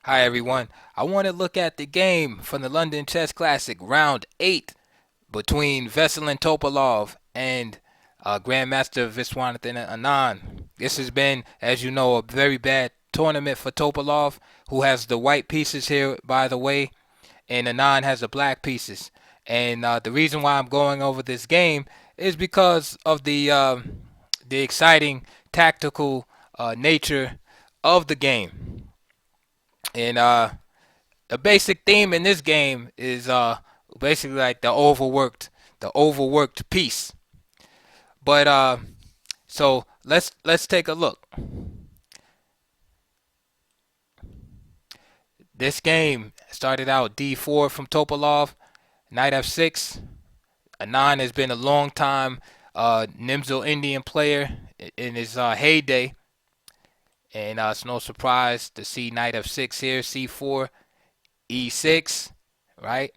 Hi everyone. I want to look at the game from the London Chess Classic, round 8, between Veselin Topalov and Grandmaster Viswanathan Anand. This has been, as you know, a very bad tournament for Topalov, who has the white pieces here, by the way, and Anand has the black pieces. And the reason why I'm going over this game is because of the exciting tactical nature of the game. And the basic theme in this game is basically like the overworked piece. But so let's take a look. This game started out d4 from Topalov, knight f6. Anand has been a long time Nimzo Indian player in his heyday, and it's no surprise to see knight f6 here, c4, e6, right?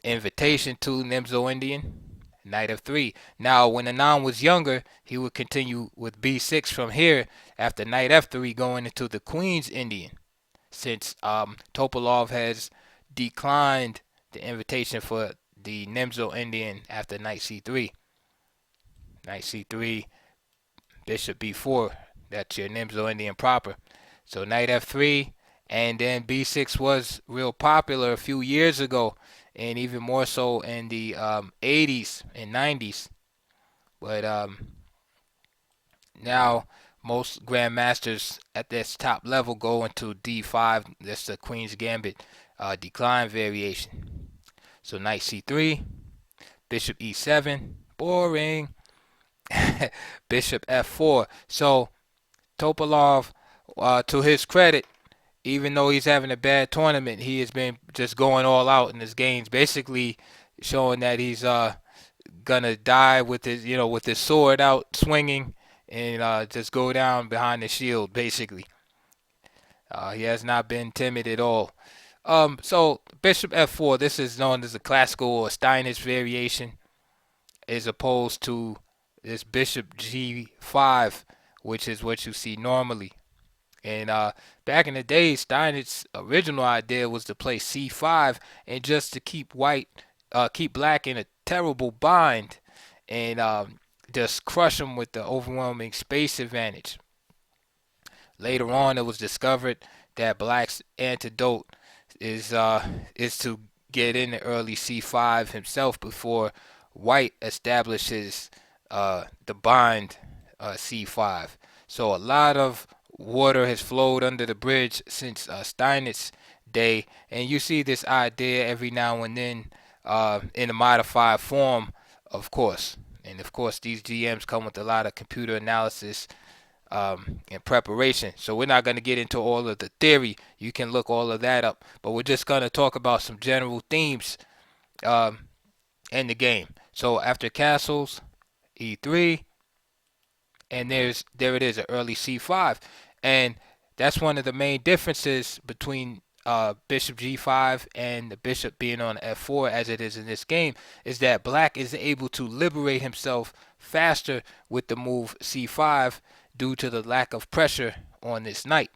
Invitation to Nimzo Indian. Knight of 3. Now, when Anand was younger, he would continue with b6 from here after knight f3 going into the Queen's Indian. Since Topalov has declined the invitation for the Nimzo Indian after knight c3. Knight c3, bishop b4. That's your Nimzo Indian proper. So knight f3, and then b6 was real popular a few years ago, and even more so in the 80s and 90s. But now most grandmasters at this top level go into d5. That's the Queen's Gambit decline variation. So knight c3, bishop e7, boring. Bishop f4. So Topalov, to his credit, even though he's having a bad tournament, he has been just going all out in his games, basically showing that he's gonna die with his sword out swinging and just go down behind the shield. Basically, he has not been timid at all. So Bishop f4. This is known as a classical or Steinitz variation, as opposed to this Bishop g5, which is what you see normally. And back in the day, Stein's original idea was to play c5 and just to keep black in a terrible bind and just crush them with the overwhelming space advantage. Later on, it was discovered that black's antidote is to get in the early c5 himself before white establishes the bind c5. So a lot of water has flowed under the bridge since Steinitz day, and you see this idea every now and then in a modified form, of course. And of course, these GMs come with a lot of computer analysis and preparation. So we're not going to get into all of the theory. You can look all of that up, but we're just going to talk about some general themes um, in the game. So after castles, e3, and there it is, an early c5, and that's one of the main differences between bishop g5 and the bishop being on f4 as it is in this game, is that black is able to liberate himself faster with the move c5 due to the lack of pressure on this knight.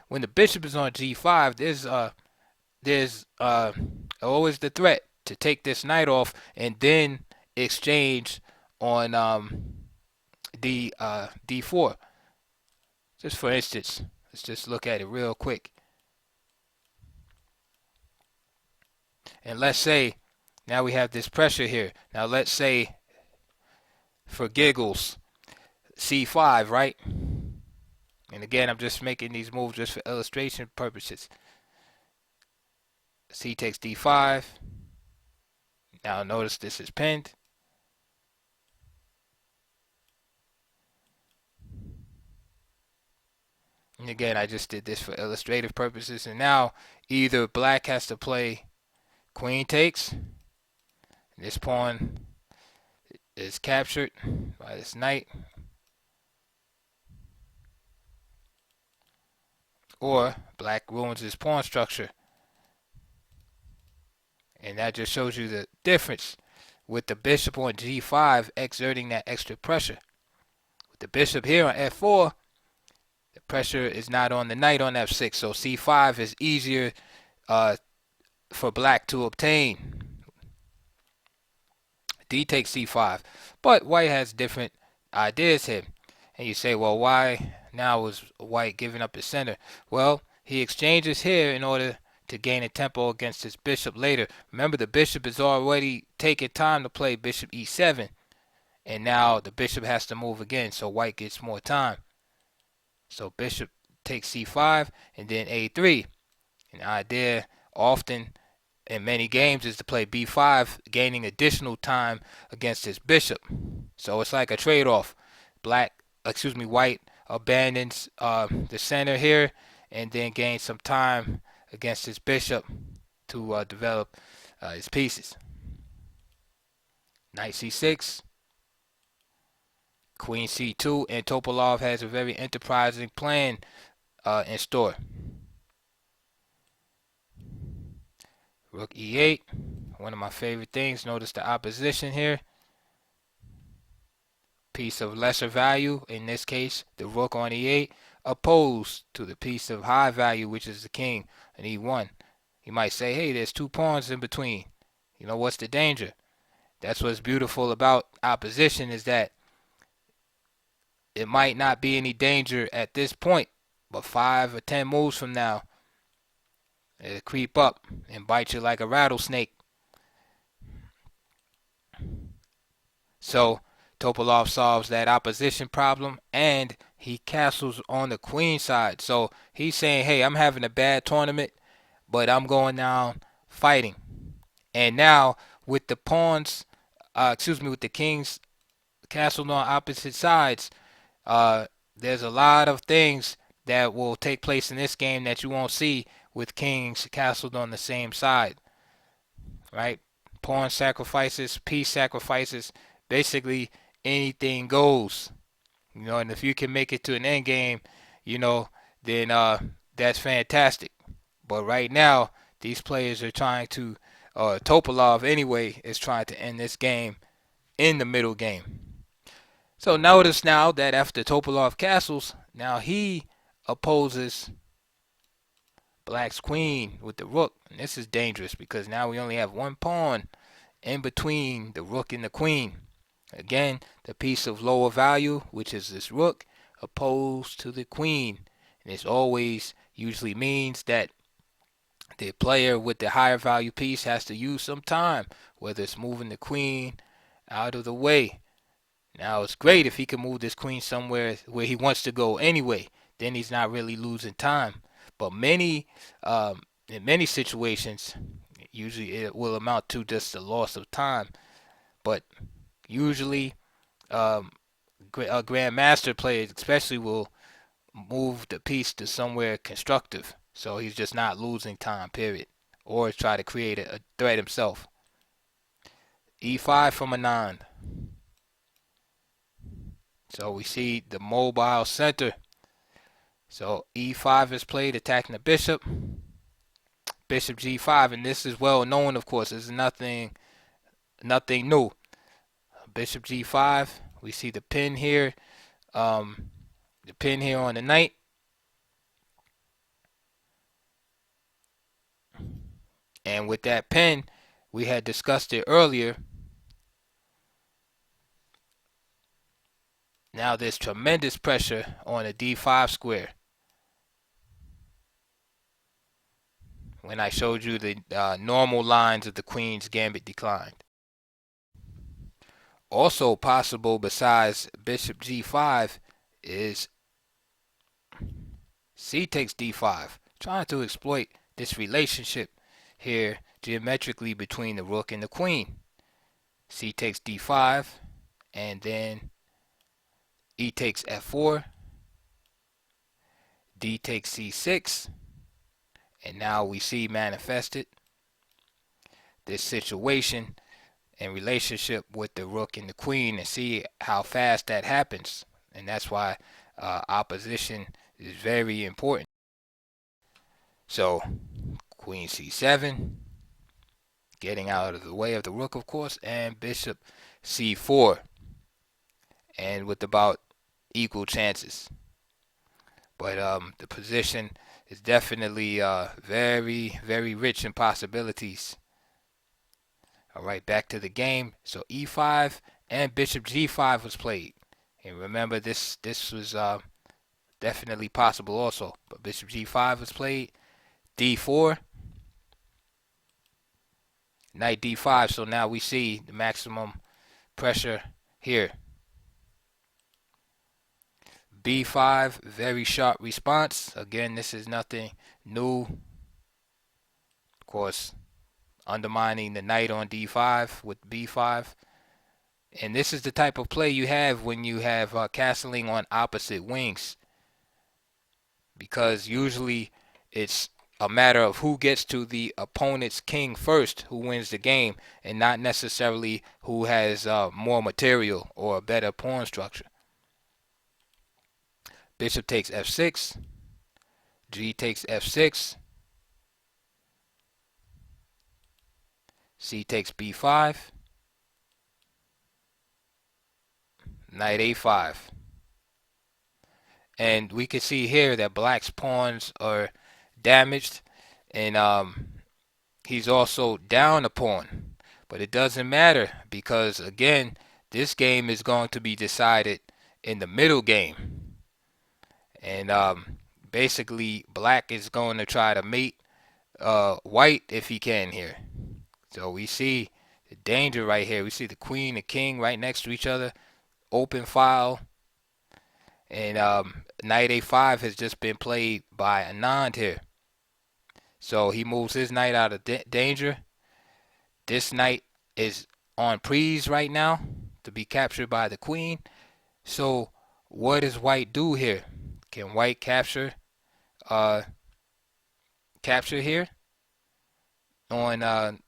When the bishop is on g5, there's always the threat to take this knight off and then exchange on d4. Just for instance, let's just look at it real quick. And let's say now we have this pressure here. Now let's say, for giggles, c5, right? And again, I'm just making these moves just for illustration purposes. C takes d5. Now notice this is pinned. And again, I just did this for illustrative purposes. And now either black has to play queen takes. This pawn is captured by this knight. Or black ruins his pawn structure. And that just shows you the difference with the bishop on g5 exerting that extra pressure. With the bishop here on f4, the pressure is not on the knight on f6, so c5 is easier for black to obtain. D takes c5, but white has different ideas here. And you say, well, why now is white giving up his center? Well, he exchanges here in order to gain a tempo against his bishop later. Remember, the bishop is already taking time to play bishop e7, and now the bishop has to move again, so white gets more time. So bishop takes c5 and then a3. An idea often in many games is to play b5, gaining additional time against his bishop. So it's like a trade-off. White abandons the center here and then gains some time against his bishop to develop his pieces. Knight c6, queen c2, and Topalov has a very enterprising plan in store. Rook e8, one of my favorite things. Notice the opposition here. Piece of lesser value, in this case the rook on e8, opposed to the piece of high value, which is the king on e1. You might say, hey, there's two pawns in between. You know, what's the danger? That's what's beautiful about opposition, is that it might not be any danger at this point, but 5 or 10 moves from now, it'll creep up and bite you like a rattlesnake. So Topalov solves that opposition problem, and he castles on the queen side. So he's saying, hey, I'm having a bad tournament, but I'm going down fighting. And now with the pawns, with the kings castled on opposite sides, there's a lot of things that will take place in this game that you won't see with kings castled on the same side, right? Pawn sacrifices, piece sacrifices, basically anything goes, and if you can make it to an end game, then that's fantastic. But right now, these players are trying to, Topalov anyway, is trying to end this game in the middle game. So notice now that after Topalov castles, now he opposes black's queen with the rook. And this is dangerous because now we only have one pawn in between the rook and the queen. Again, the piece of lower value, which is this rook, opposed to the queen. And this always usually means that the player with the higher value piece has to use some time, whether it's moving the queen out of the way. Now, it's great if he can move this queen somewhere where he wants to go anyway. Then he's not really losing time. But in many situations, usually it will amount to just a loss of time. But usually, a grandmaster player especially will move the piece to somewhere constructive. So he's just not losing time, period. Or try to create a threat himself. e5 from Anand. So we see the mobile center. So e5 is played, attacking the bishop. Bishop g5, and this is well known, of course. This is nothing new. Bishop g5. We see the pin here. The pin here on the knight. And with that pin, we had discussed it earlier. Now there's tremendous pressure on the d5 square. When I showed you the normal lines of the queen's gambit declined. Also possible besides bishop g5 is c takes d5, trying to exploit this relationship here geometrically between the rook and the queen. C takes d5, and then e takes f4, d takes c6, and now we see manifested this situation in relationship with the rook and the queen, and see how fast that happens. And that's why opposition is very important. So queen c7, getting out of the way of the rook, of course, and bishop c4, and with about equal chances. But the position is definitely very, very rich in possibilities. All right, back to the game. So e5 and bishop g5 was played. And remember, this was definitely possible also. But bishop g5 was played. d4, knight d5. So now we see the maximum pressure here. b5, very sharp response. Again, this is nothing new. Of course, undermining the knight on d5 with b5. And this is the type of play you have when you have castling on opposite wings. Because usually it's a matter of who gets to the opponent's king first, who wins the game, and not necessarily who has more material or a better pawn structure. Bishop takes f6, g takes f6, c takes b5, knight a5. And we can see here that black's pawns are damaged, and he's also down a pawn. But it doesn't matter because, again, this game is going to be decided in the middle game. And basically, black is going to try to mate white if he can here. So we see the danger right here. We see the queen and king right next to each other. Open file. And knight a5 has just been played by Anand here. So he moves his knight out of danger. This knight is on prise right now to be captured by the queen. So what does white do here? Can white capture here on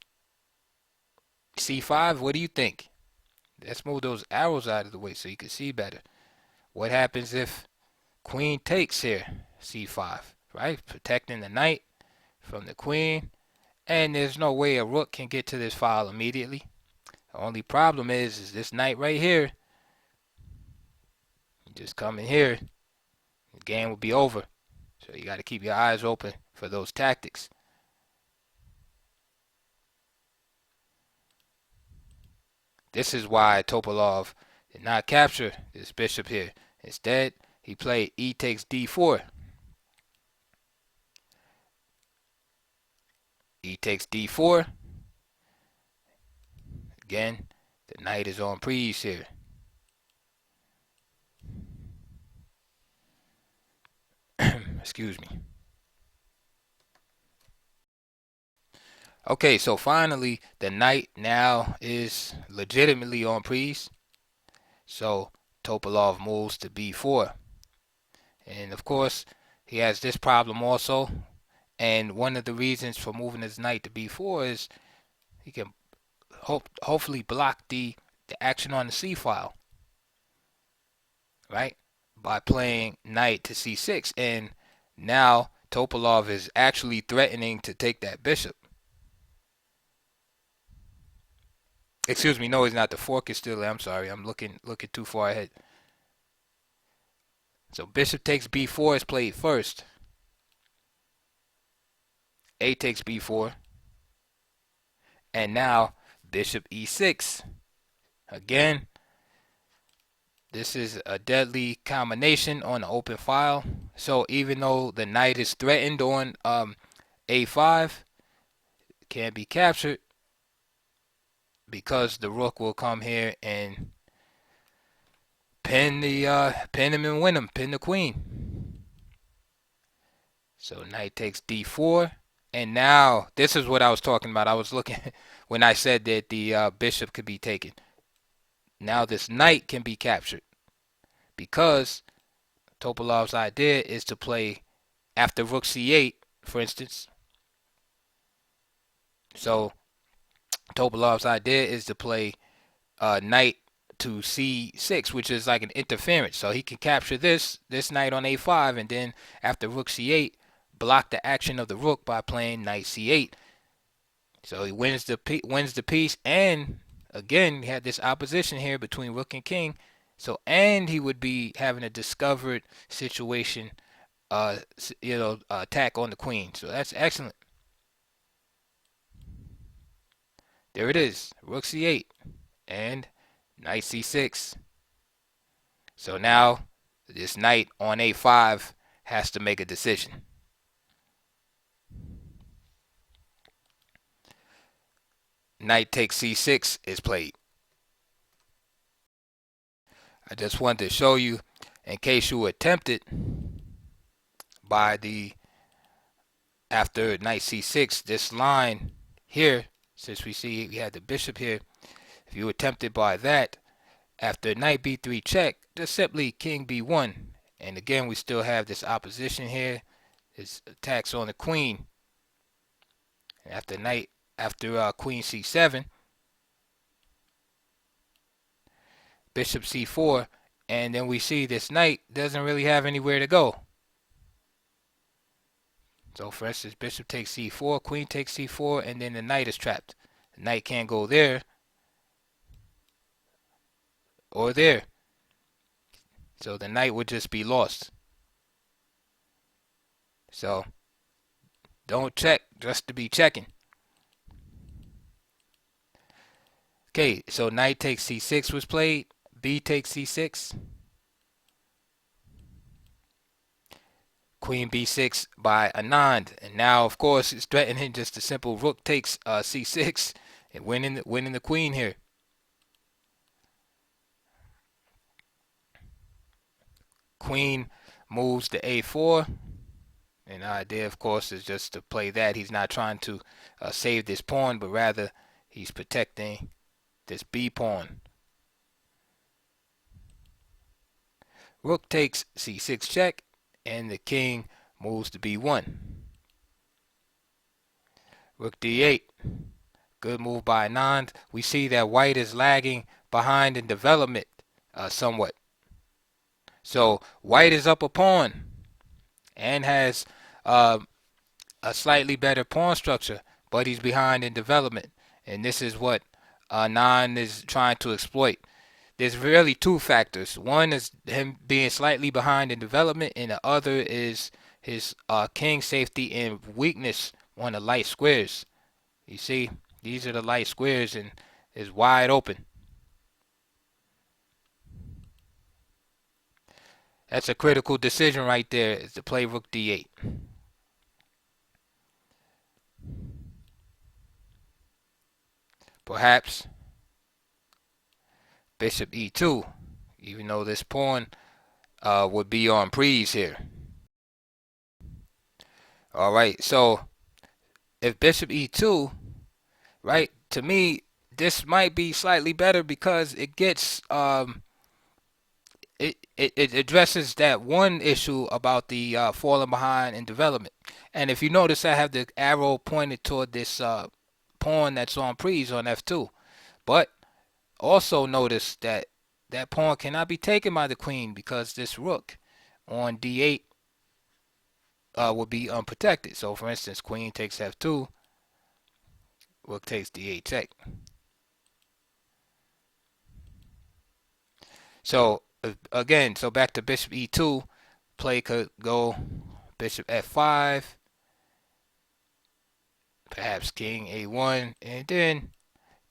c5? What do you think? Let's move those arrows out of the way so you can see better. What happens if queen takes here? c5, right? Protecting the knight from the queen. And there's no way a rook can get to this file immediately. The only problem is this knight right here. You just come in here, the game will be over. So you got to keep your eyes open for those tactics. This is why Topalov did not capture this bishop here. Instead, he played e takes d4. E takes d4. Again, the knight is on prise here. Excuse me. Okay, so finally, the knight now is legitimately on prise. So Topalov moves to b4. And of course, he has this problem also. And one of the reasons for moving his knight to b4 is he can hopefully block the action on the c file, right? By playing knight to c6. And now Topalov is actually threatening to take that bishop. Excuse me, no, he's not. The fork is still there. I'm sorry, I'm looking too far ahead. So bishop takes b4 is played first. A takes b4. And now bishop e6. Again, this is a deadly combination on the open file. So even though the knight is threatened on a5, it can't be captured because the rook will come here and pin him and win him, pin the queen. So knight takes d4. And now, this is what I was talking about. I was looking when I said that the bishop could be taken. Now this knight can be captured because Topalov's idea is to play after rook c8, for instance. So Topalov's idea is to play knight to c6, which is like an interference. So he can capture this knight on a5, and then after rook c8, block the action of the rook by playing knight c8. So he wins the piece, and again, he had this opposition here between rook and king. So, and he would be having a discovered situation attack on the queen. So that's excellent. There it is, rook c8 and knight c6. So now this knight on a5 has to make a decision. Knight takes c6 is played. I just wanted to show you, in case you were tempted by the, after knight c6, this line here, since we see we had the bishop here, if you were tempted by that, after knight b3 check, just simply king b1. And again, we still have this opposition here, this attacks on the queen. And after queen c7, bishop c4, and then we see this knight doesn't really have anywhere to go. So for instance, bishop takes c4, queen takes c4, and then the knight is trapped. The knight can't go there or there. So the knight would just be lost. So don't check just to be checking. Okay, so knight takes c6 was played. B takes c6. Queen b6 by Anand. And now, of course, it's threatening just a simple rook takes c6 and winning the queen here. Queen moves to a4. And the idea, of course, is just to play that. He's not trying to save this pawn, but rather he's protecting this b pawn. Rook takes c6 check, and the king moves to b1. Rook d8. Good move by Anand. We see that white is lagging behind in development somewhat. So white is up a pawn and has a slightly better pawn structure, but he's behind in development. And this is what Anand is trying to exploit. There's really two factors. One is him being slightly behind in development, and the other is his king safety and weakness on the light squares. You see, these are the light squares, and it's wide open. That's a critical decision right there, is to play rook d8. Perhaps bishop e2, even though this pawn would be on prise here. All right, so if bishop e2, right, to me, this might be slightly better because it gets it addresses that one issue about the falling behind in development. And if you notice, I have the arrow pointed toward this pawn that's on prise on f2. But also notice that that pawn cannot be taken by the queen because this rook on d8 would be unprotected. So for instance, queen takes f2, rook takes d8 check. So again, so back to bishop e2, play could go bishop f5, perhaps king a1, and then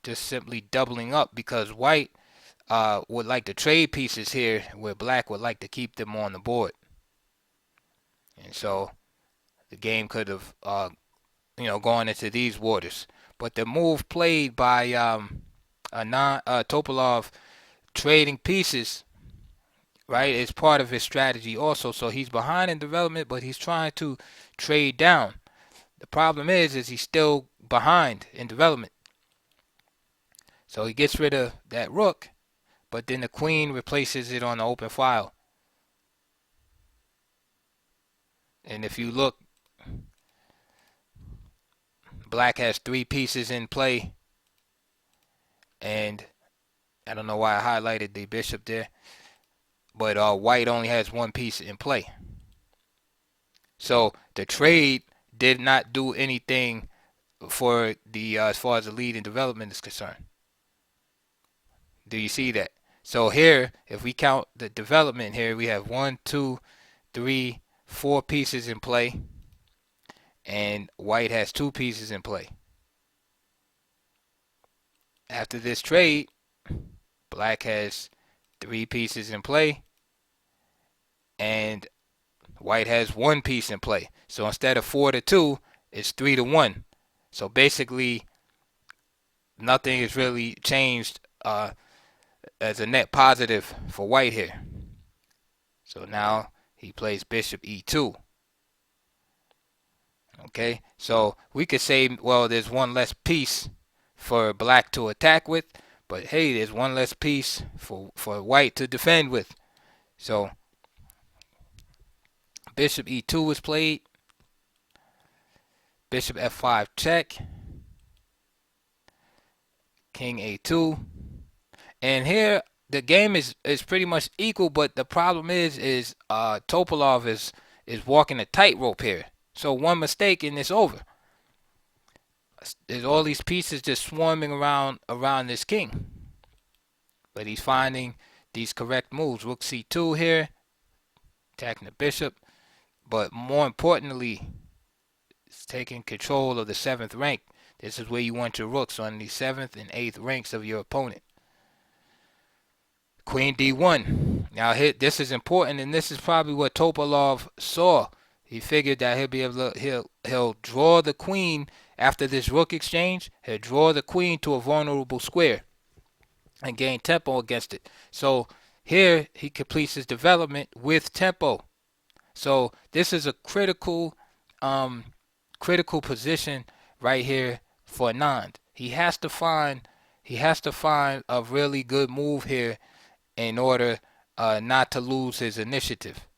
just simply doubling up because white would like to trade pieces here where black would like to keep them on the board. And so the game could have gone into these waters. But the move played by Topalov, trading pieces, right, is part of his strategy also. So he's behind in development, but he's trying to trade down. The problem is he's still behind in development. So he gets rid of that rook, but then the queen replaces it on the open file. And if you look, black has 3 pieces in play. And I don't know why I highlighted the bishop there. But white only has 1 piece in play. So the trade did not do anything for the as far as the lead in development is concerned. Do you see that? So here, if we count the development here, we have 1, 2, 3, 4 pieces in play, and white has 2 pieces in play. After this trade, black has 3 pieces in play, and white has 1 piece in play. So instead of 4-2, it's 3-1. So basically, nothing is really changed as a net positive for white here. So now he plays bishop e2. Okay, so we could say, well, there's 1 less piece for black to attack with, but hey, there's 1 less piece for white to defend with. So bishop e2 was played. Bishop f5 check. King a2. And here the game is pretty much equal, but the problem is Topalov is walking a tightrope here. So 1 mistake and it's over. There's all these pieces just swarming around this king. But he's finding these correct moves. Rook c2 here, attacking the bishop. But more importantly, it's taking control of the 7th rank. This is where you want your rooks, on the 7th and 8th ranks of your opponent. Queen d1. Now this is important, and this is probably what Topalov saw. He figured that he'll be able to, he'll draw the queen after this rook exchange. He'll draw the queen to a vulnerable square and gain tempo against it. So here he completes his development with tempo. So this is a critical position right here for Anand. He has to find a really good move here in order not to lose his initiative.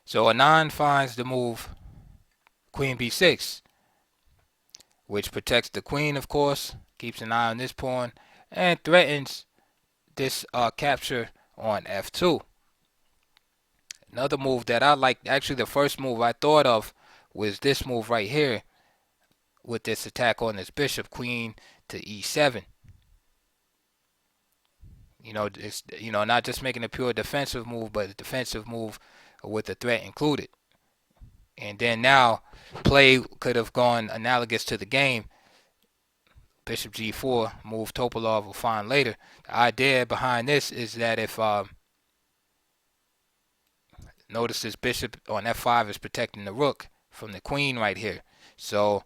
So Anand finds the move queen b6, which protects the queen, of course, keeps an eye on this pawn, and threatens this capture on f2. Another move that I like, actually the first move I thought of, was this move right here with this attack on this bishop, queen to e7. It's not just making a pure defensive move, but a defensive move with a threat included. And then now play could have gone analogous to the game. Bishop g4, move Topalov will find later. The idea behind this is that if notice this bishop on f5 is protecting the rook from the queen right here. So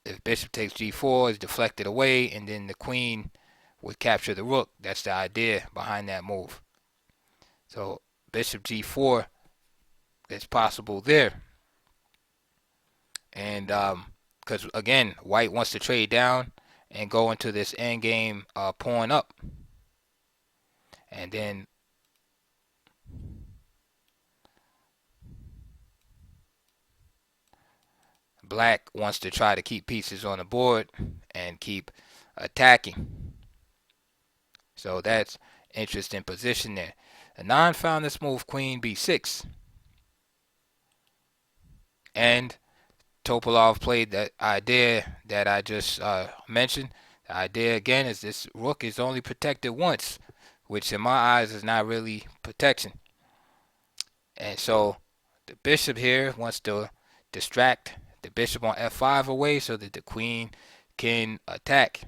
if bishop takes g4, it's deflected away, and then the queen would capture the rook. That's the idea behind that move. So bishop g4 is possible there. And because again, white wants to trade down and go into this endgame pawn up. And then black wants to try to keep pieces on the board and keep attacking. So that's interesting position there. Anand found this move queen b6. And Topalov played that idea that I just mentioned. The idea again is this rook is only protected once, which in my eyes is not really protection. And so the bishop here wants to distract the bishop on f5 away so that the queen can attack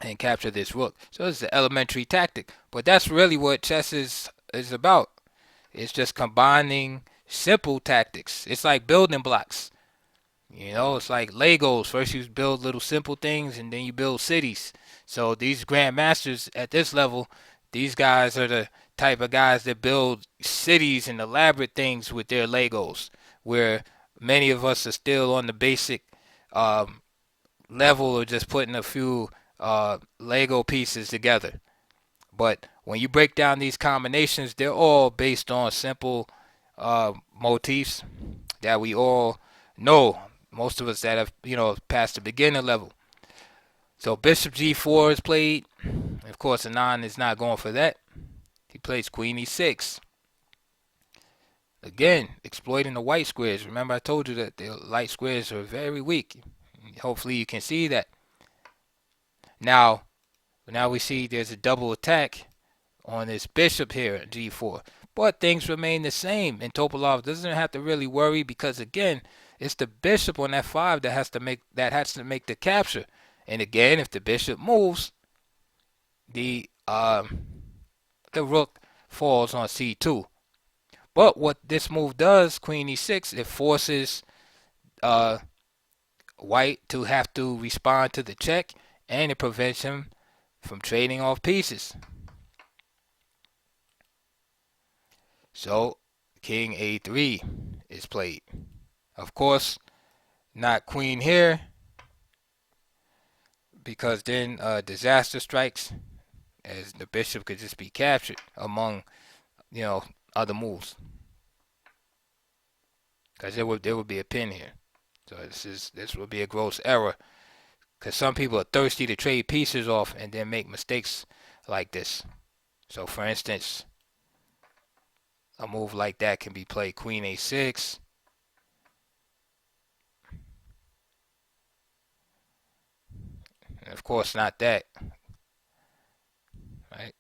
and capture this rook. So it's an elementary tactic, but that's really what chess is about. It's just combining simple tactics. It's like building blocks. It's like Legos. First you build little simple things, and then you build cities. So these grandmasters at this level, these guys are the type of guys that build cities and elaborate things with their Legos, where many of us are still on the basic level of just putting a few Lego pieces together. But when you break down these combinations, they're all based on simple motifs that we all know. Most of us that have, passed the beginner level. So bishop g4 is played. Of course, Anand is not going for that. He plays queen e6. Again, exploiting the white squares. Remember I told you that the light squares are very weak. Hopefully you can see that. Now we see there's a double attack on this bishop here at g4. But things remain the same, and Topalov doesn't have to really worry because again, it's the bishop on f5 that has to make the capture. And again, if the bishop moves, the rook falls on c2. But what this move does, queen e6, it forces white to have to respond to the check, and it prevents him from trading off pieces. So king a3 is played. Of course, not queen here, because then disaster strikes, as the bishop could just be captured among, other moves. Because there would be a pin here. So this would be a gross error. Because some people are thirsty to trade pieces off and then make mistakes like this. So for instance, a move like that can be played queen a6. And of course not that. Right?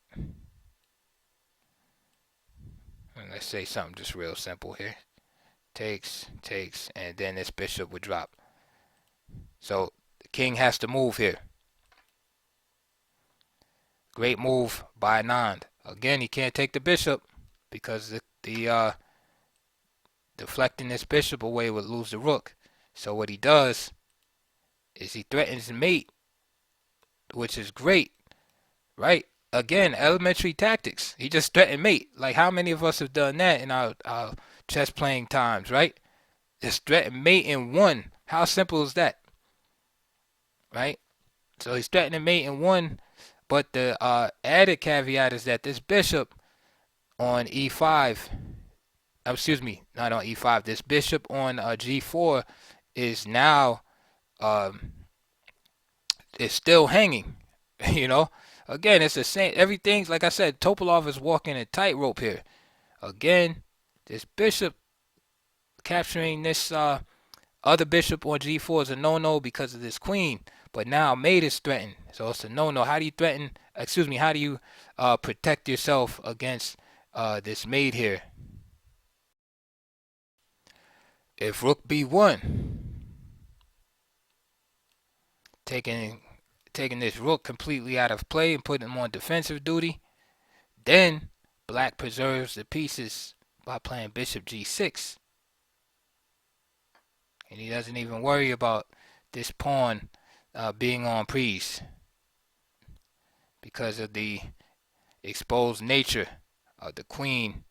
And let's say something just real simple here. Takes, and then this bishop would drop. So the king has to move here. Great move by Anand. Again, he can't take the bishop because the deflecting this bishop away would lose the rook. So what he does is he threatens mate, which is great, right? Again, elementary tactics. He just threatened mate. Like how many of us have done that in our chess playing times, right? Just threaten mate in one. How simple is that? Right? So he's threatening mate in one, but the added caveat is that this bishop on e5, excuse me, not on e5, this bishop on g4 is now is still hanging. Again, it's the same. Everything's like I said. Topalov is walking a tightrope here. Again, this bishop capturing this other bishop on g4 is a no-no because of this queen. But now mate is threatened, so it's a no-no. How do you threaten? Excuse me. How do you protect yourself against this mate here? If rook b1, taking this rook completely out of play and putting him on defensive duty, then black preserves the pieces by playing bishop g6. And he doesn't even worry about this pawn being on prise because of the exposed nature of the queen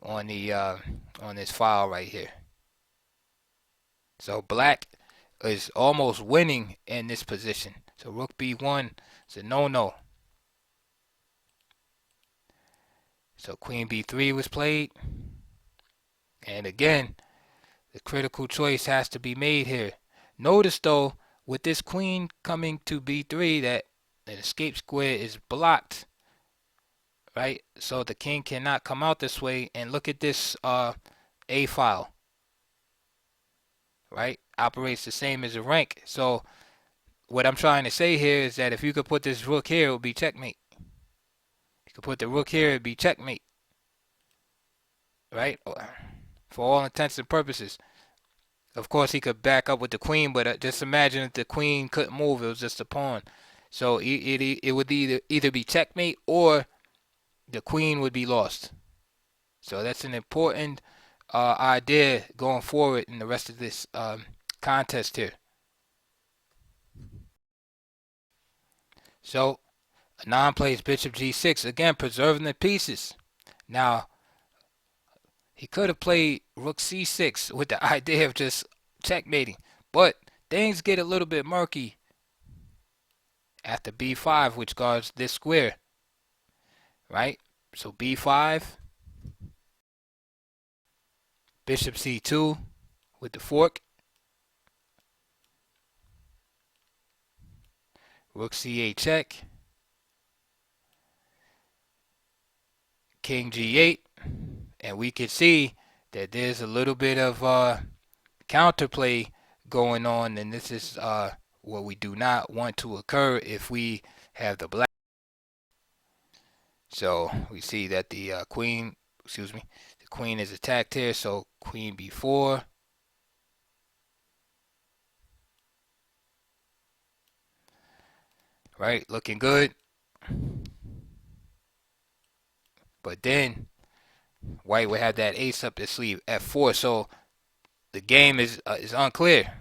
on the on this file right here. So black is almost winning in this position. So rook b1 is a no-no. So queen b3 was played. And again, the critical choice has to be made here. Notice though, with this queen coming to b3, that an escape square is blocked. Right? So the king cannot come out this way. And look at this A file. Right? Operates the same as a rank. So what I'm trying to say here is that if you could put this rook here, it would be checkmate. You could put the rook here, it would be checkmate. Right? For all intents and purposes. Of course, he could back up with the queen, but just imagine if the queen couldn't move. It was just a pawn. So it would either be checkmate or the queen would be lost. So that's an important idea going forward in the rest of this contest here. So Anand plays bishop g6, again preserving the pieces. Now he could have played rook c6 with the idea of just checkmating, but things get a little bit murky after b5, which guards this square. Right? So b5, bishop c2 with the fork, rook c8 check, king g8, and we can see that there's a little bit of counterplay going on, and this is what we do not want to occur if we have the black. So we see that the queen excuse me, the queen is attacked here, so queen b4. Right, looking good. But then white would have that ace up his sleeve, f4. So the game is unclear.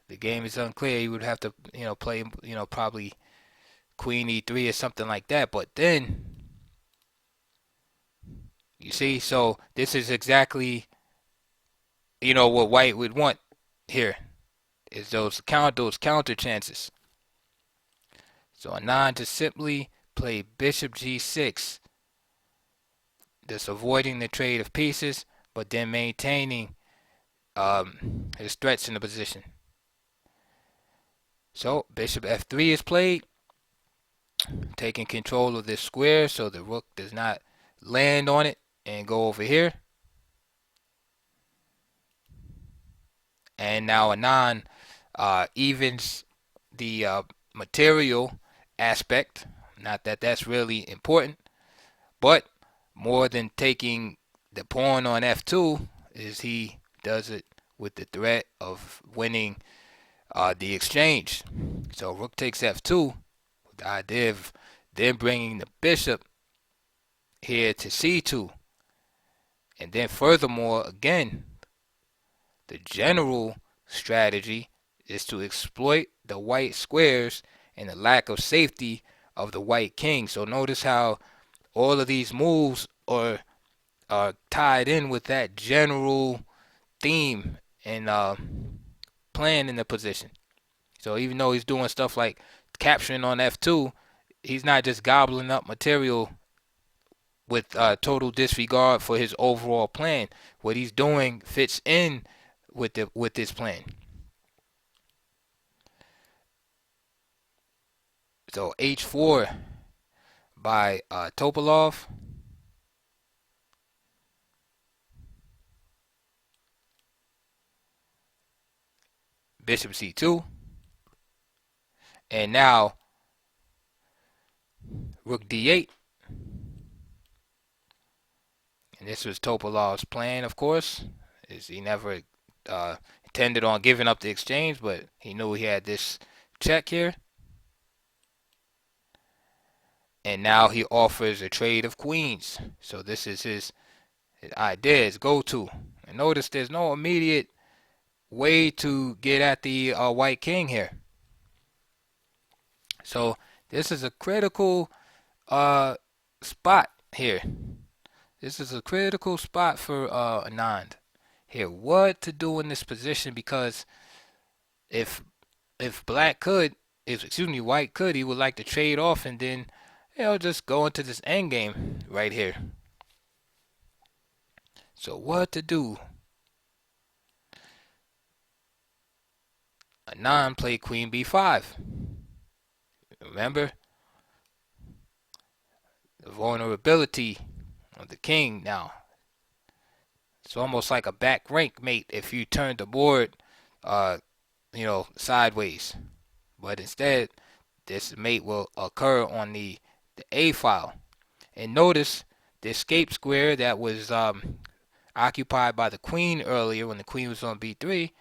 The game is unclear. He would have to, play, probably queen e3 or something like that. But then, you see, so this is exactly, what white would want here, is those counter chances. So Anand just simply play bishop g6, just avoiding the trade of pieces, but then maintaining his threats in the position. So bishop f3 is played, taking control of this square so the rook does not land on it and go over here. And now Anand evens the material aspect. Not that that's really important, but more than taking the pawn on f2 is he does it with the threat of winning the exchange. So rook takes f2, with the idea of then bringing the bishop here to c2. And then furthermore, again, the general strategy is to exploit the white squares and the lack of safety of the white king. So notice how all of these moves are tied in with that general theme and plan in the position. So even though he's doing stuff like capturing on f2, he's not just gobbling up material with total disregard for his overall plan. What he's doing fits in with this plan. So h4 by Topalov. Bishop c2. And now rook d8. And this was Topalov's plan, of course. He never intended on giving up the exchange, but he knew he had this check here. And now he offers a trade of queens. So this is his idea, his go-to. And notice there's no immediate way to get at the white king here. So this is a critical spot here. This is a critical spot for Anand here. What to do in this position, because if white could, he would like to trade off and then just go into this endgame right here. So what to do? Anand played queen b5. Remember the vulnerability of the king now. It's almost like a back rank mate if you turn the board sideways. But instead, this mate will occur on the A file. And notice the escape square that was occupied by the queen earlier when the queen was on b3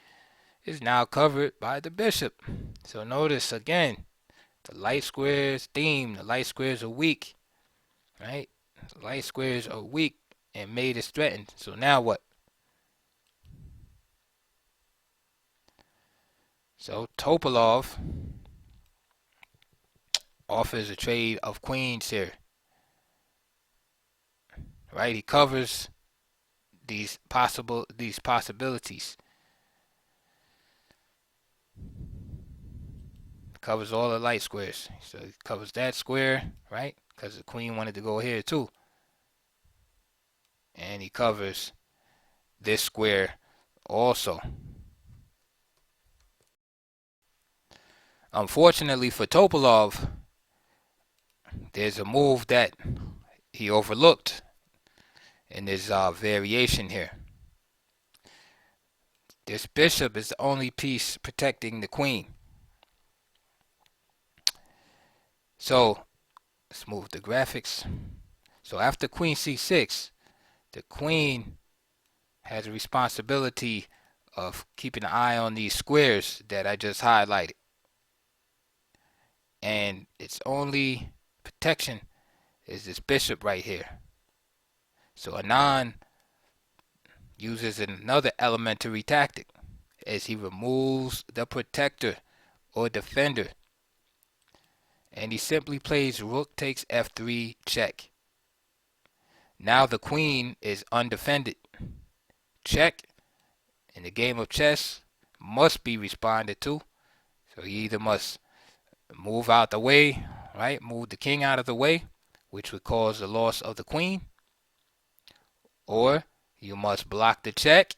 is now covered by the bishop. So notice again, the light squares theme. The light squares are weak, right? The light squares are weak and mate is threatened. So now what? So Topalov offers a trade of queens here, right? He covers these possibilities. Covers all the light squares. So he covers that square, right? Because the queen wanted to go here too. And he covers this square also. Unfortunately for Topalov, there's a move that he overlooked in this variation here. This bishop is the only piece protecting the queen. So let's move the graphics. So after queen c6, the queen has a responsibility of keeping an eye on these squares that I just highlighted. And its only protection is this bishop right here. So Anand uses another elementary tactic as he removes the protector or defender. And he simply plays rook takes f3 check. Now the queen is undefended. Check in the game of chess must be responded to. So you either must move out the way, right? Move the king out of the way, which would cause the loss of the queen. Or you must block the check,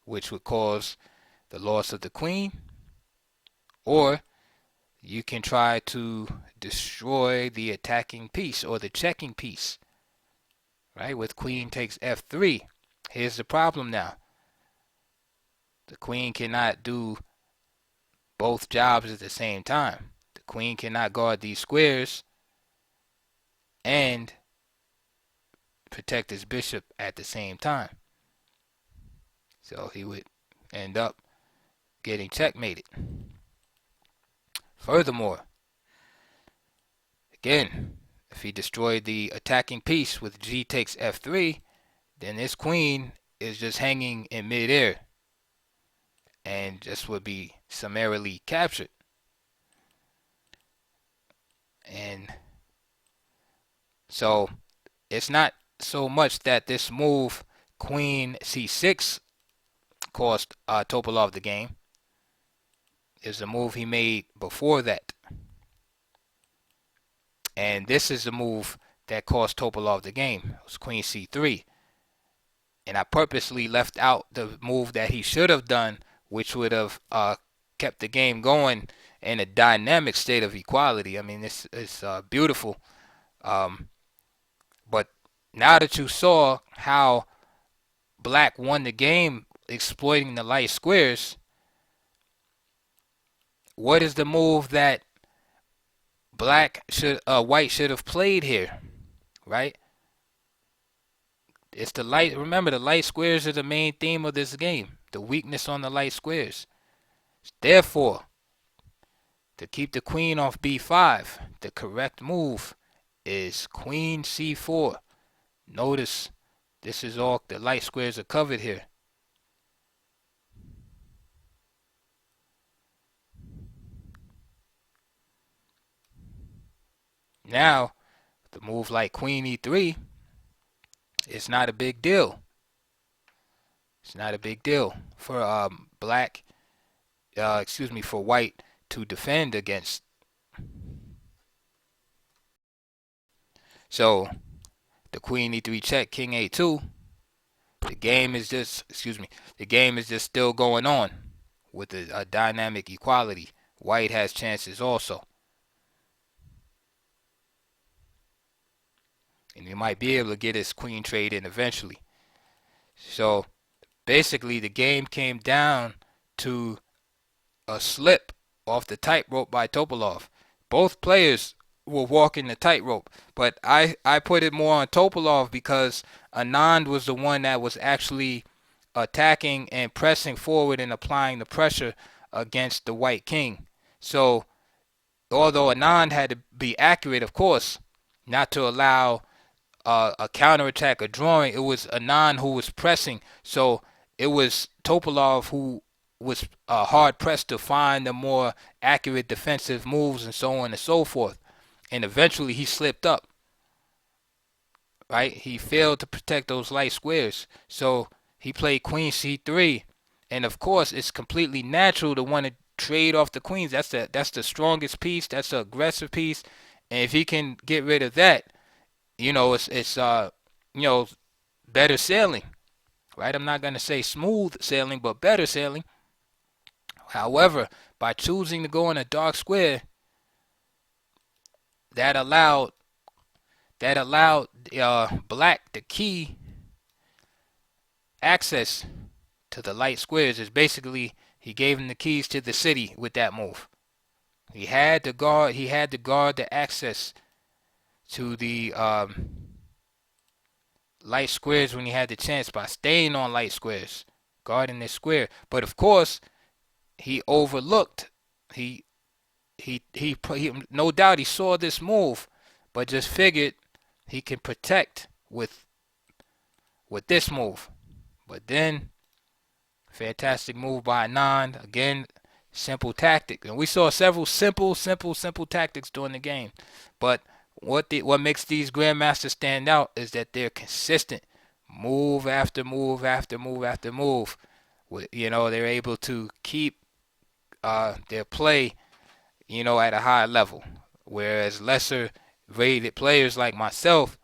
which would cause the loss of the queen. Or you can try to destroy the attacking piece or the checking piece, right? With queen takes f3. Here's the problem now. The queen cannot do both jobs at the same time. The queen cannot guard these squares and protect his bishop at the same time. So he would end up getting checkmated. Furthermore, again, if he destroyed the attacking piece with g takes f3, then this queen is just hanging in midair and just would be summarily captured. And so it's not so much that this move, queen c6, cost Topalov the game. It's a move he made before that. And this is the move that cost Topalov the game. It was queen c3. And I purposely left out the move that he should have done, which would have kept the game going in a dynamic state of equality. I mean, it's beautiful. But now that you saw how black won the game exploiting the light squares, what is the move that white should have played here, right? It's the light. Remember, the light squares are the main theme of this game. The weakness on the light squares. Therefore, to keep the queen off b5, the correct move is queen c4. Notice this is all the light squares are covered here. Now, the move like queen e3, it's not a big deal. It's not a big deal for for white to defend against. So the queen e3 check, king a2. The game is just still going on with a dynamic equality. White has chances also. And he might be able to get his queen trade in eventually. So basically the game came down to a slip off the tightrope by Topalov. Both players were walking the tightrope, but I put it more on Topalov because Anand was the one that was actually attacking and pressing forward and applying the pressure against the white king. So although Anand had to be accurate, of course, not to allow a counterattack or drawing, it was Anand who was pressing. So it was Topalov who was hard pressed to find the more accurate defensive moves and so on and so forth. And eventually he slipped up, right? He failed to protect those light squares. So he played queen c3. And of course, it's completely natural to want to trade off the queens. That's the strongest piece. That's the aggressive piece. And if he can get rid of that, it's better sailing, right? I'm not going to say smooth sailing, but better sailing. However, by choosing to go in a dark square, that allowed black the key access to the light squares. Is basically he gave him the keys to the city with that move. He had to guard the access to the light squares when he had the chance by staying on light squares, guarding this square. But of course, he overlooked. He no doubt he saw this move, but just figured he can protect with this move. But then, fantastic move by Anand. Again, simple tactic. And we saw several simple tactics during the game. But what makes these grandmasters stand out is that they're consistent. Move after move after move after move. They're able to keep their play, at a high level. Whereas lesser rated players like myself,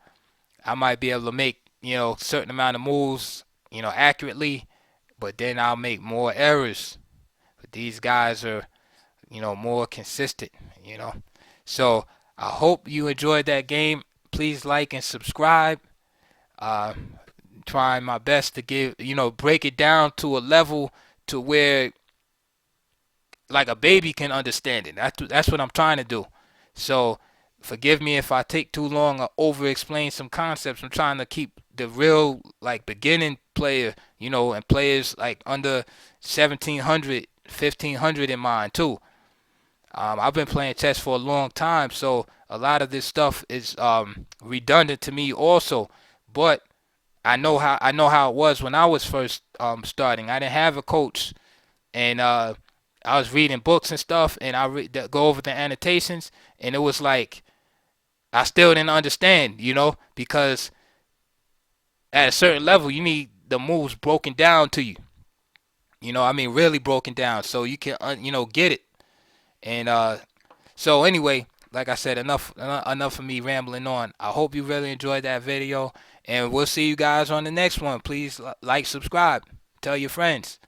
I might be able to make, certain amount of moves, accurately, but then I'll make more errors. But these guys are, more consistent, So I hope you enjoyed that game. Please like and subscribe. Trying my best to break it down to a level to where like a baby can understand it. That's what I'm trying to do. So forgive me if I take too long or over explain some concepts. I'm trying to keep the real like beginning player, and players like under 1700, 1500 in mind too. I've been playing chess for a long time, so a lot of this stuff is redundant to me also. But I know how it was when I was first starting. I didn't have a coach, and I was reading books and stuff, and I go over the annotations, and it was like I still didn't understand, because at a certain level you need the moves broken down to you. Really broken down so you can get it. And so anyway, like I said, enough of me rambling on. I hope you really enjoyed that video, and we'll see you guys on the next one. Please like, subscribe, tell your friends.